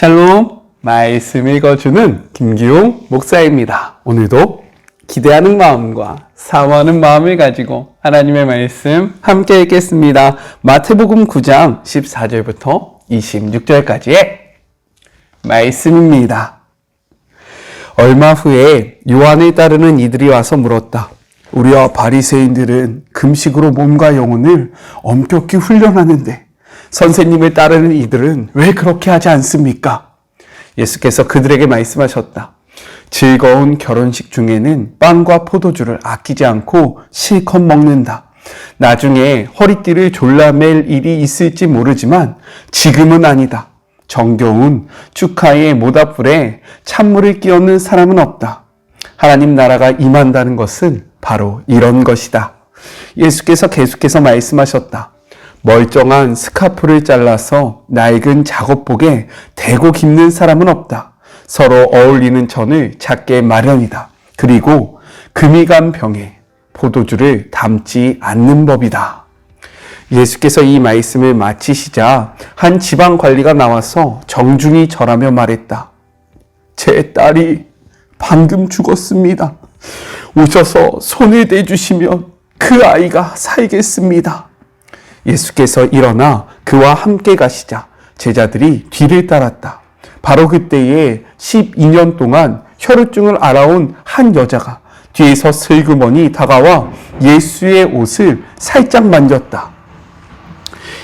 샬롬, 말씀 읽어주는 김기용 목사입니다. 오늘도 기대하는 마음과 사모하는 마음을 가지고 하나님의 말씀 함께 읽겠습니다. 마태복음 9장 14절부터 26절까지의 말씀입니다. 얼마 후에 요한을 따르는 이들이 와서 물었다. 우리와 바리새인들은 금식으로 몸과 영혼을 엄격히 훈련하는데 선생님을 따르는 이들은 왜 그렇게 하지 않습니까? 예수께서 그들에게 말씀하셨다. 즐거운 결혼식 중에는 빵과 포도주를 아끼지 않고 실컷 먹는다. 나중에 허리띠를 졸라맬 일이 있을지 모르지만 지금은 아니다. 정겨운 축하의 모닥불에 찬물을 끼얹는 사람은 없다. 하나님 나라가 임한다는 것은 바로 이런 것이다. 예수께서 계속해서 말씀하셨다. 멀쩡한 스카프를 잘라서 낡은 작업복에 대고 깁는 사람은 없다. 서로 어울리는 천을 찾게 마련이다. 그리고 금이 간 병에 포도주를 담지 않는 법이다. 예수께서 이 말씀을 마치시자 한 지방관리가 나와서 정중히 절하며 말했다. 제 딸이 방금 죽었습니다. 오셔서 손을 대주시면 그 아이가 살겠습니다. 예수께서 일어나 그와 함께 가시자 제자들이 뒤를 따랐다. 바로 그때에 12년 동안 혈우증을 앓아온 한 여자가 뒤에서 슬그머니 다가와 예수의 옷을 살짝 만졌다.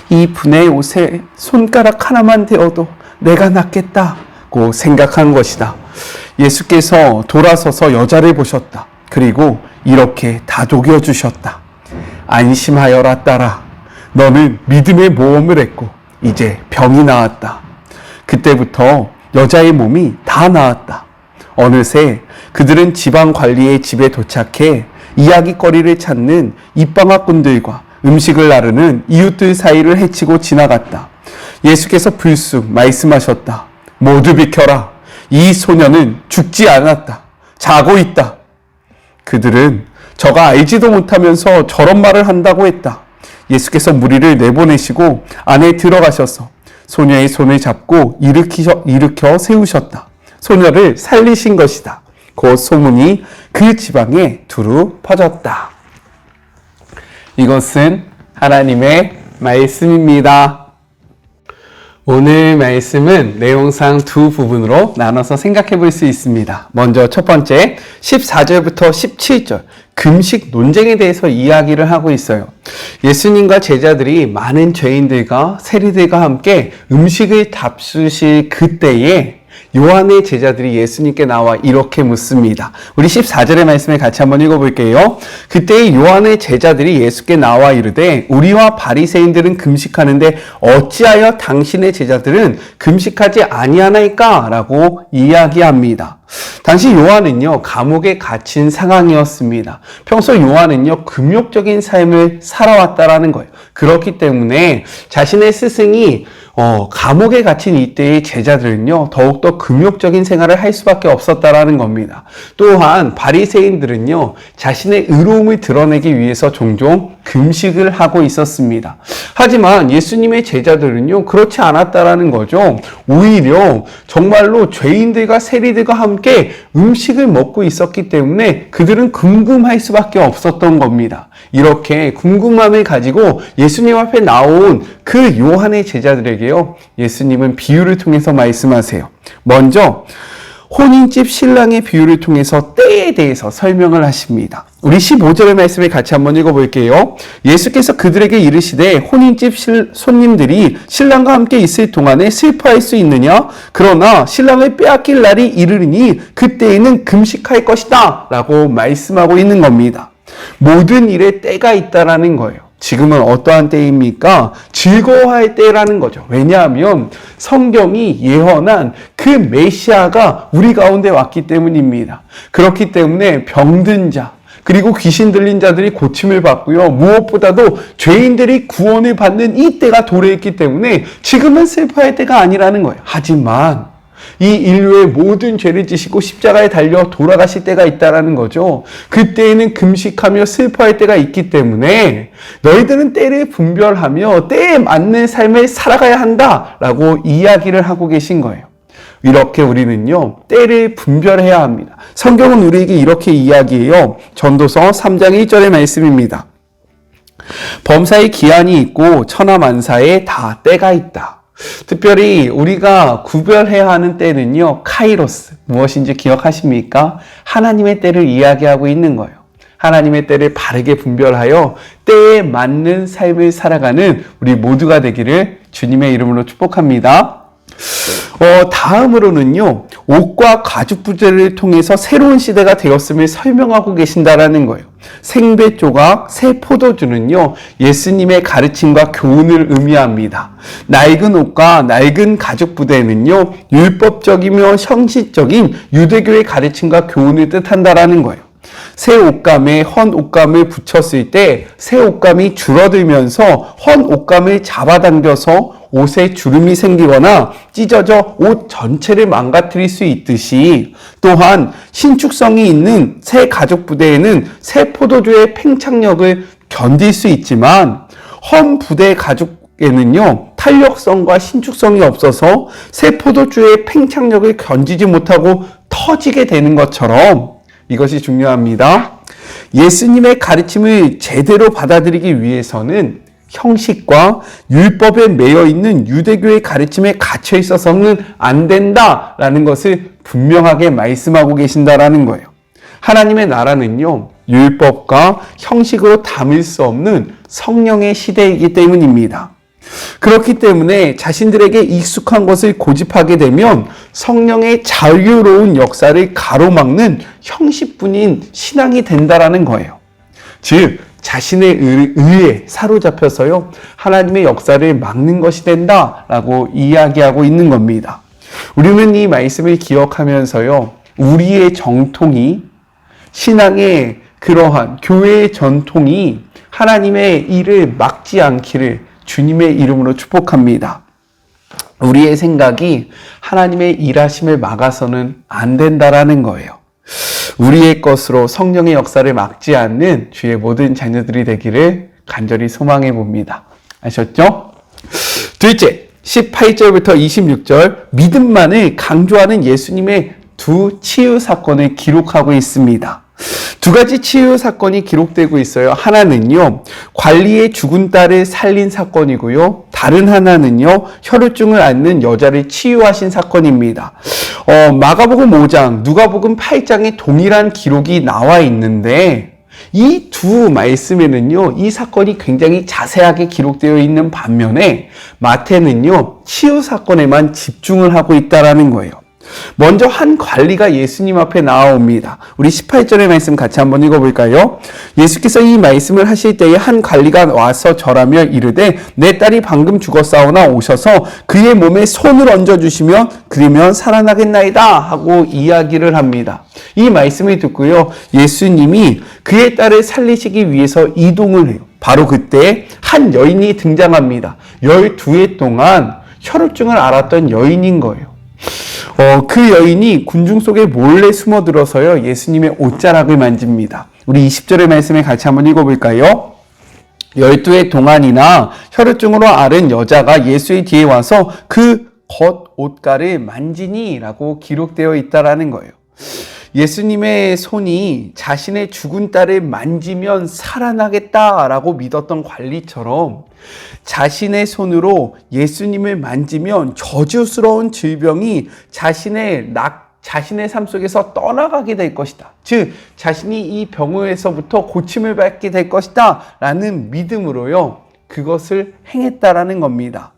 이 분의 옷에 손가락 하나만 대어도 내가 낫겠다고 생각한 것이다. 예수께서 돌아서서 여자를 보셨다. 그리고 이렇게 다독여 주셨다. 안심하여라 딸아. 너는 믿음의 모험을 했고 이제 병이 나았다. 그때부터 여자의 몸이 다 나았다. 어느새 그들은 지방관리의 집에 도착해 이야깃거리를 찾는 입방아꾼들과 음식을 나르는 이웃들 사이를 헤치고 지나갔다. 예수께서 불쑥 말씀하셨다. 모두 비켜라. 이 소녀는 죽지 않았다. 자고 있다. 그들은 저가 알지도 못하면서 저런 말을 한다고 했다. 예수께서 무리를 내보내시고 안에 들어가셔서 소녀의 손을 잡고 일으켜 세우셨다. 소녀를 살리신 것이다. 그 소문이 그 지방에 두루 퍼졌다. 이것은 하나님의 말씀입니다. 오늘 말씀은 내용상 두 부분으로 나눠서 생각해 볼 수 있습니다. 먼저 첫 번째 14절부터 17절 금식 논쟁에 대해서 이야기를 하고 있어요. 예수님과 제자들이 많은 죄인들과 세리들과 함께 음식을 잡수실 그때에 요한의 제자들이 예수님께 나와 이렇게 묻습니다. 우리 14절의 말씀을 같이 한번 읽어볼게요. 그때 요한의 제자들이 예수께 나와 이르되 우리와 바리새인들은 금식하는데 어찌하여 당신의 제자들은 금식하지 아니하나이까? 라고 이야기합니다. 당시 요한은요 감옥에 갇힌 상황이었습니다. 평소 요한은요 금욕적인 삶을 살아왔다라는 거예요. 그렇기 때문에 자신의 스승이 감옥에 갇힌 이때의 제자들은요 더욱더 금욕적인 생활을 할 수밖에 없었다라는 겁니다. 또한 바리새인들은요 자신의 의로움을 드러내기 위해서 종종 금식을 하고 있었습니다. 하지만 예수님의 제자들은요 그렇지 않았다라는 거죠. 오히려 정말로 죄인들과 세리들과 함께 음식을 먹고 있었기 때문에 그들은 궁금할 수밖에 없었던 겁니다. 이렇게 궁금함을 가지고 예수님 앞에 나온 그 요한의 제자들에게요 예수님은 비유를 통해서 말씀하세요. 먼저 혼인집 신랑의 비유를 통해서 때에 대해서 설명을 하십니다. 우리 15절의 말씀을 같이 한번 읽어볼게요. 예수께서 그들에게 이르시되 혼인집 손님들이 신랑과 함께 있을 동안에 슬퍼할 수 있느냐? 그러나 신랑을 빼앗길 날이 이르리니 그때에는 금식할 것이다 라고 말씀하고 있는 겁니다. 모든 일에 때가 있다라는 거예요. 지금은 어떠한 때입니까? 즐거워할 때라는 거죠. 왜냐하면 성경이 예언한 그 메시아가 우리 가운데 왔기 때문입니다. 그렇기 때문에 병든 자, 그리고 귀신 들린 자들이 고침을 받고요. 무엇보다도 죄인들이 구원을 받는 이 때가 도래했기 때문에 지금은 슬퍼할 때가 아니라는 거예요. 하지만 이 인류의 모든 죄를 지시고 십자가에 달려 돌아가실 때가 있다라는 거죠. 그때에는 금식하며 슬퍼할 때가 있기 때문에 너희들은 때를 분별하며 때에 맞는 삶을 살아가야 한다라고 이야기를 하고 계신 거예요. 이렇게 우리는요, 때를 분별해야 합니다. 성경은 우리에게 이렇게 이야기해요. 전도서 3장 1절의 말씀입니다. 범사에 기한이 있고 천하만사에 다 때가 있다. 특별히 우리가 구별해야 하는 때는요, 카이로스. 무엇인지 기억하십니까? 하나님의 때를 이야기하고 있는 거예요. 하나님의 때를 바르게 분별하여 때에 맞는 삶을 살아가는 우리 모두가 되기를 주님의 이름으로 축복합니다. 다음으로는요, 옷과 가죽 부재를 통해서 새로운 시대가 되었음을 설명하고 계신다라는 거예요. 생배 조각, 새 포도주는요, 예수님의 가르침과 교훈을 의미합니다. 낡은 옷과 낡은 가죽 부대는요, 율법적이며 형식적인 유대교의 가르침과 교훈을 뜻한다라는 거예요. 새 옷감에 헌 옷감을 붙였을 때 새 옷감이 줄어들면서 헌 옷감을 잡아당겨서 옷에 주름이 생기거나 찢어져 옷 전체를 망가뜨릴 수 있듯이, 또한 신축성이 있는 새 가죽 부대에는 새 포도주의 팽창력을 견딜 수 있지만 헌 부대 가죽에는요, 탄력성과 신축성이 없어서 새 포도주의 팽창력을 견디지 못하고 터지게 되는 것처럼, 이것이 중요합니다. 예수님의 가르침을 제대로 받아들이기 위해서는 형식과 율법에 매여 있는 유대교의 가르침에 갇혀 있어서는 안 된다라는 것을 분명하게 말씀하고 계신다라는 거예요. 하나님의 나라는요, 율법과 형식으로 담을 수 없는 성령의 시대이기 때문입니다. 그렇기 때문에 자신들에게 익숙한 것을 고집하게 되면 성령의 자유로운 역사를 가로막는 형식뿐인 신앙이 된다라는 거예요. 즉, 자신의 의에 사로잡혀서요, 하나님의 역사를 막는 것이 된다라고 이야기하고 있는 겁니다. 우리는 이 말씀을 기억하면서요, 우리의 정통이, 신앙의 그러한 교회의 전통이 하나님의 일을 막지 않기를 주님의 이름으로 축복합니다. 우리의 생각이 하나님의 일하심을 막아서는 안 된다라는 거예요. 우리의 것으로 성령의 역사를 막지 않는 주의 모든 자녀들이 되기를 간절히 소망해 봅니다. 아셨죠? 둘째, 18절부터 26절, 믿음만을 강조하는 예수님의 두 치유 사건을 기록하고 있습니다. 두 가지 치유 사건이 기록되고 있어요. 하나는요, 관리의 죽은 딸을 살린 사건이고요. 다른 하나는요, 혈우증을 앓는 여자를 치유하신 사건입니다. 마가복음 5장, 누가복음 8장에 동일한 기록이 나와 있는데, 이 두 말씀에는요, 이 사건이 굉장히 자세하게 기록되어 있는 반면에 마태는요, 치유 사건에만 집중을 하고 있다라는 거예요. 먼저 한 관리가 예수님 앞에 나옵니다. 우리 18절의 말씀 같이 한번 읽어볼까요? 예수께서 이 말씀을 하실 때에 한 관리가 와서 절하며 이르되 내 딸이 방금 죽었사오나 오셔서 그의 몸에 손을 얹어주시면 그러면 살아나겠나이다 하고 이야기를 합니다. 이 말씀을 듣고요, 예수님이 그의 딸을 살리시기 위해서 이동을 해요. 바로 그때 한 여인이 등장합니다. 12해 동안 혈우증을 앓았던 여인인 거예요. 그 여인이 군중 속에 몰래 숨어들어서요, 예수님의 옷자락을 만집니다. 우리 20절의 말씀을 같이 한번 읽어볼까요? 12해 동안이나 혈우증으로 앓은 여자가 예수의 뒤에 와서 그 겉 옷가를 만지니 라고 기록되어 있다라는 거예요. 예수님의 손이 자신의 죽은 딸을 만지면 살아나겠다라고 믿었던 관리처럼 자신의 손으로 예수님을 만지면 저주스러운 질병이 자신의 삶 속에서 떠나가게 될 것이다. 즉, 자신이 이 병에서부터 고침을 받게 될 것이다 라는 믿음으로요, 그것을 행했다라는 겁니다.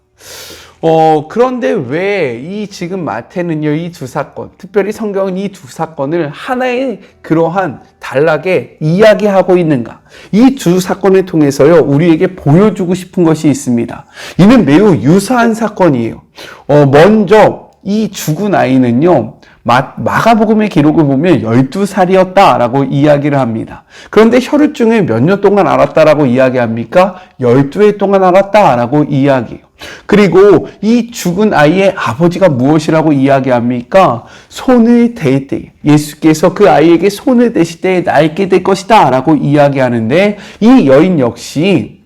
그런데 왜 이 지금 마태는요, 이 두 사건, 특별히 성경은 이 두 사건을 하나의 그러한 단락에 이야기하고 있는가? 이 두 사건을 통해서요, 우리에게 보여주고 싶은 것이 있습니다. 이는 매우 유사한 사건이에요. 먼저 이 죽은 아이는요, 마가복음의 기록을 보면 12살이었다라고 이야기를 합니다. 그런데 혈우증을 몇 년 동안 앓았다라고 이야기합니까? 12해 동안 앓았다라고 이야기해요. 그리고 이 죽은 아이의 아버지가 무엇이라고 이야기합니까? 손을 댈 때, 예수께서 그 아이에게 손을 대실 때 낫게 될 것이다 라고 이야기하는데, 이 여인 역시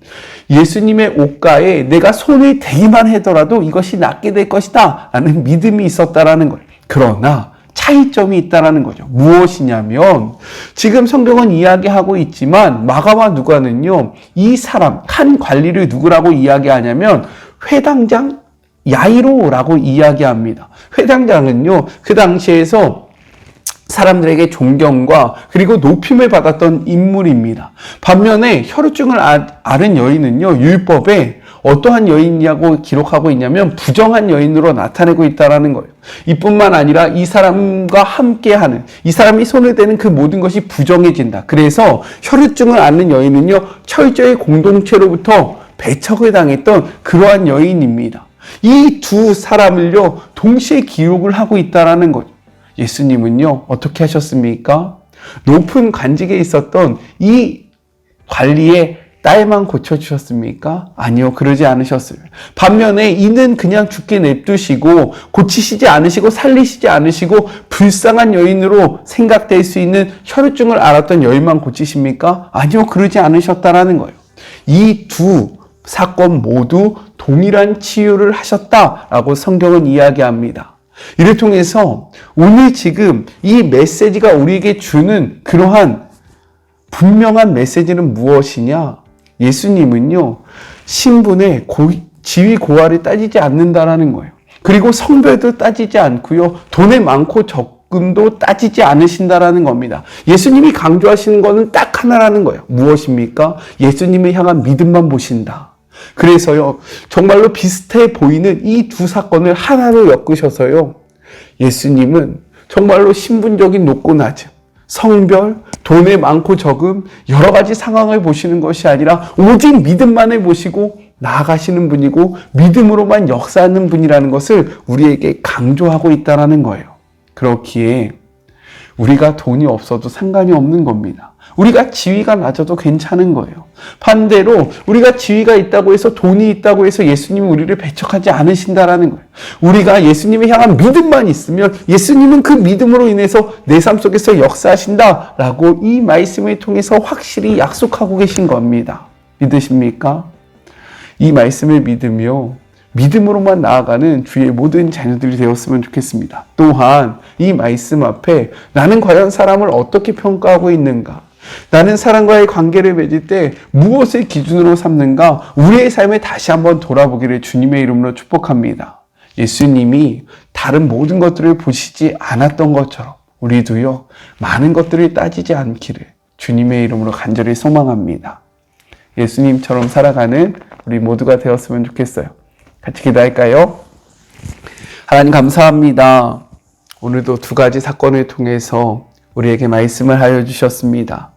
예수님의 옷가에 내가 손을 대기만 하더라도 이것이 낫게 될 것이다 라는 믿음이 있었다라는 거예요. 그러나 차이점이 있다라는 거죠. 무엇이냐면 지금 성경은 이야기하고 있지만 마가와 누가는요, 이 사람 칸 관리를 누구라고 이야기하냐면 회당장 야이로라고 이야기합니다. 회당장은요, 그 당시에서 사람들에게 존경과 그리고 높임을 받았던 인물입니다. 반면에 혈우증을 앓은 여인은요, 율법에 어떠한 여인이라고 기록하고 있냐면 부정한 여인으로 나타내고 있다는 거예요. 이뿐만 아니라 이 사람과 함께하는, 이 사람이 손을 대는 그 모든 것이 부정해진다. 그래서 혈우증을 앓는 여인은요, 철저히 공동체로부터 배척을 당했던 그러한 여인입니다. 이 두 사람을요, 동시에 기록을 하고 있다는 거죠. 예수님은요, 어떻게 하셨습니까? 높은 관직에 있었던 이 관리의 딸만 고쳐주셨습니까? 아니요, 그러지 않으셨어요. 반면에 이는 그냥 죽게 냅두시고 고치시지 않으시고 살리시지 않으시고 불쌍한 여인으로 생각될 수 있는 혈우증을 앓았던 여인만 고치십니까? 아니요, 그러지 않으셨다라는 거예요. 이 두 사건 모두 동일한 치유를 하셨다라고 성경은 이야기합니다. 이를 통해서 오늘 지금 이 메시지가 우리에게 주는 그러한 분명한 메시지는 무엇이냐? 예수님은요, 신분의 지위 고하를 따지지 않는다라는 거예요. 그리고 성별도 따지지 않고요, 돈의 많고 적음도 따지지 않으신다라는 겁니다. 예수님이 강조하시는 것은 딱 하나라는 거예요. 무엇입니까? 예수님을 향한 믿음만 보신다. 그래서요, 정말로 비슷해 보이는 이 두 사건을 하나로 엮으셔서요, 예수님은 정말로 신분적인 높고 낮음, 성별, 돈의 많고 적음, 여러 가지 상황을 보시는 것이 아니라 오직 믿음만을 보시고 나아가시는 분이고 믿음으로만 역사하는 분이라는 것을 우리에게 강조하고 있다는 거예요. 그렇기에 우리가 돈이 없어도 상관이 없는 겁니다. 우리가 지위가 낮아도 괜찮은 거예요. 반대로 우리가 지위가 있다고 해서 돈이 있다고 해서 예수님이 우리를 배척하지 않으신다라는 거예요. 우리가 예수님을 향한 믿음만 있으면 예수님은 그 믿음으로 인해서 내 삶 속에서 역사하신다라고 이 말씀을 통해서 확실히 약속하고 계신 겁니다. 믿으십니까? 이 말씀을 믿으며 믿음으로만 나아가는 주의 모든 자녀들이 되었으면 좋겠습니다. 또한 이 말씀 앞에 나는 과연 사람을 어떻게 평가하고 있는가? 나는 사람과의 관계를 맺을 때 무엇을 기준으로 삼는가? 우리의 삶에 다시 한번 돌아보기를 주님의 이름으로 축복합니다. 예수님이 다른 모든 것들을 보시지 않았던 것처럼 우리도요, 많은 것들을 따지지 않기를 주님의 이름으로 간절히 소망합니다. 예수님처럼 살아가는 우리 모두가 되었으면 좋겠어요. 같이 기도할까요? 하나님 감사합니다. 오늘도 두 가지 사건을 통해서 우리에게 말씀을 하여 주셨습니다.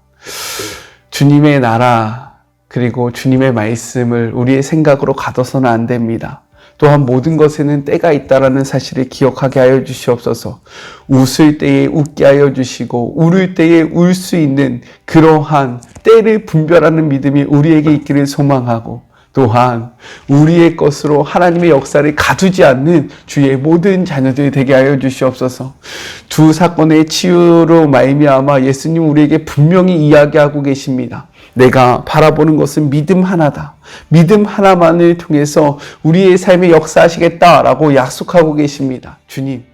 주님의 나라 그리고 주님의 말씀을 우리의 생각으로 가둬서는 안 됩니다. 또한 모든 것에는 때가 있다라는 사실을 기억하게 하여 주시옵소서. 웃을 때에 웃게 하여 주시고 울을 때에 울 수 있는 그러한 때를 분별하는 믿음이 우리에게 있기를 소망하고, 또한 우리의 것으로 하나님의 역사를 가두지 않는 주의 모든 자녀들이 되게 하여 주시옵소서. 두 사건의 치유로 말미암아 예수님 우리에게 분명히 이야기하고 계십니다. 내가 바라보는 것은 믿음 하나다. 믿음 하나만을 통해서 우리의 삶에 역사하시겠다라고 약속하고 계십니다. 주님,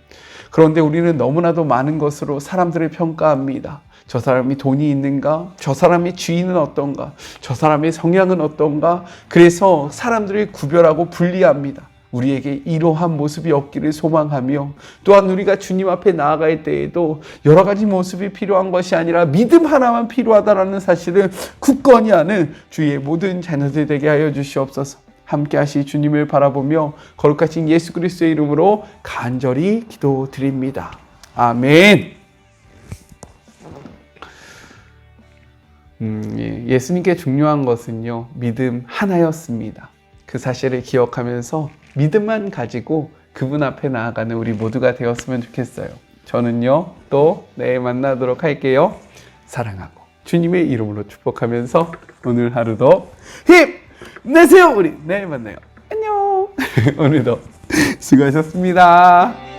그런데 우리는 너무나도 많은 것으로 사람들을 평가합니다. 저 사람이 돈이 있는가? 저 사람의 주인은 어떤가? 저 사람의 성향은 어떤가? 그래서 사람들을 구별하고 분리합니다. 우리에게 이러한 모습이 없기를 소망하며, 또한 우리가 주님 앞에 나아갈 때에도 여러 가지 모습이 필요한 것이 아니라 믿음 하나만 필요하다라는 사실을 굳건히 아는 주의 모든 자녀들 되게 하여 주시옵소서. 함께 하시 주님을 바라보며 거룩하신 예수 그리스도의 이름으로 간절히 기도드립니다. 아멘. 예수님께 중요한 것은요, 믿음 하나였습니다. 그 사실을 기억하면서 믿음만 가지고 그분 앞에 나아가는 우리 모두가 되었으면 좋겠어요. 저는요, 또 내일 만나도록 할게요. 사랑하고 주님의 이름으로 축복하면서 오늘 하루도 힘내세요. 우리 내일 만나요. 안녕. 오늘도 수고하셨습니다.